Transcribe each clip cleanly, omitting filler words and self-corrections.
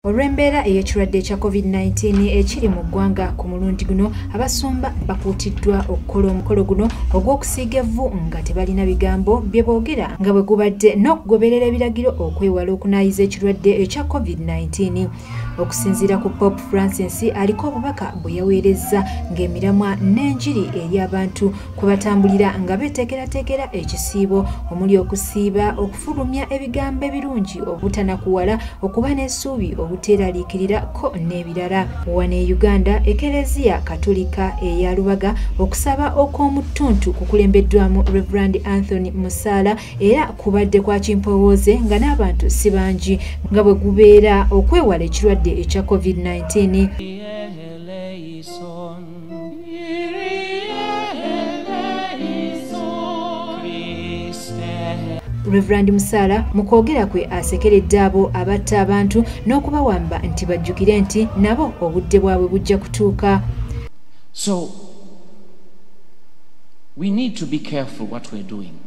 Olw'embeera ey'ekirwadde ekya COVID-19 ekiri mu ggwanga ku mulundi guno, abasumba bakuutiddwa okukola omukolo guno ogw'okusiiga evvu nga tebalina bigambo bye boogera nga bwe gubadde n'okugoberera ebiragiro okwewala okunaayiza ekirwadde ekya COVID-19. Okusinziira ku Pope Francis aliko obubaka bwe yaweerezza ng'emiramwa n'enjiri eri abantu kwe batambulira nga beeteekerateekera ekisiibo omuli okusiiba, okufulumya ebigambo ebirungi, obutanakuwala, okuba n'essuubi, obuteeraliikirira ko n'ebirala. Wano e Uganda, Ekereziya Katolika eya Lubaga okusaba okw'omutuntu kukulembeddwamu Reverend Anthony Musala era kubadde kwa kimpowooze nga n'abantu si bangi nga bwe gubeera okwewala ekirwadde ekya COVID-19. Reverend Musala mu kwogera kwe asekeredde abo abatta abantu n'okubawamba nti bajjukire nti nabo obudde bwabwe bujja kutuuka. So we need to be careful what we're doing.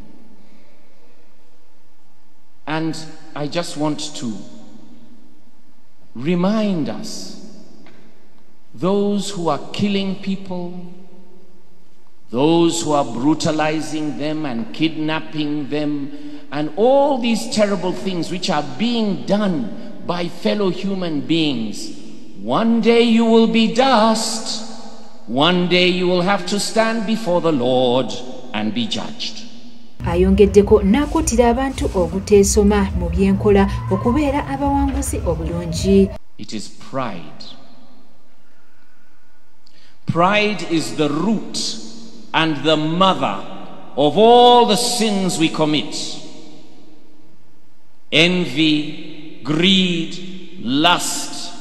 And I just want to remind us, those who are killing people, those who are brutalizing them and kidnapping them, and all these terrible things which are being done by fellow human beings. One day you will be dust. One day you will have to stand before the Lord and be judged. Ayongeddeko n'akuutira abantu obuteesoma mu byenkola okubeera abawanguzi obulungi. It is pride. Pride is the root and the mother of all the sins we commit. Envy, greed, lust,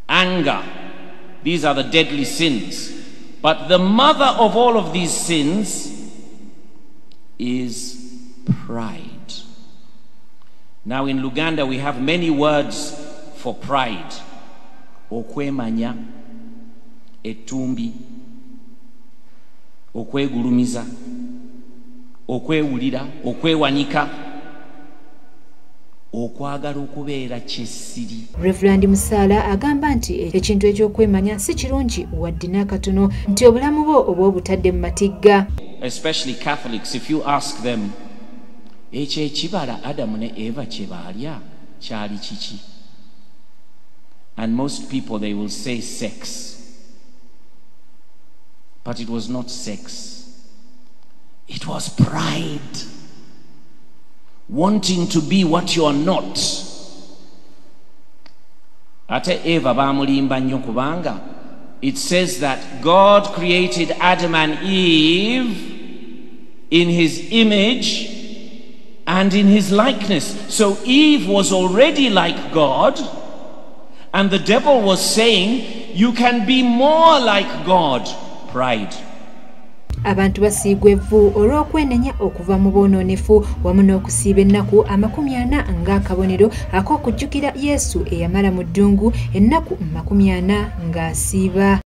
anger. These are the deadly sins. But the mother of all of these sins is pride. Now in Uganda we have many words for pride. Okwemanya, etumbi, okwegulumiza, okwewulira, okwewanika, okwagala okubeera kyessiri. Reverend Musala agamba nti ekintu ekyokwemanya si kirungi wadde n'akatono nti obulamu bwo oba obutadde mu matigga. Especially Catholics, if you ask them, ekyo ekibala Adamu ne Eva kye baalya kyali kiki? And most people, they will say sex. But it was not sex. It was pride. Wanting to be what you are not. Ate Eva bamulimba nnyo kubanga it says that God created Adam and Eve in his image and in his likeness. So Eve was already like God, and the devil was saying, you can be more like God. Pride. Abantu basiigwa evvu olw'okwenenya okuva mu bwonoonefu wamu n'okusiiba ennaku 40 ng'akabonero ak'okujjukira Yesu eyamala mu ddungu ennaku 40 ng'asiiba.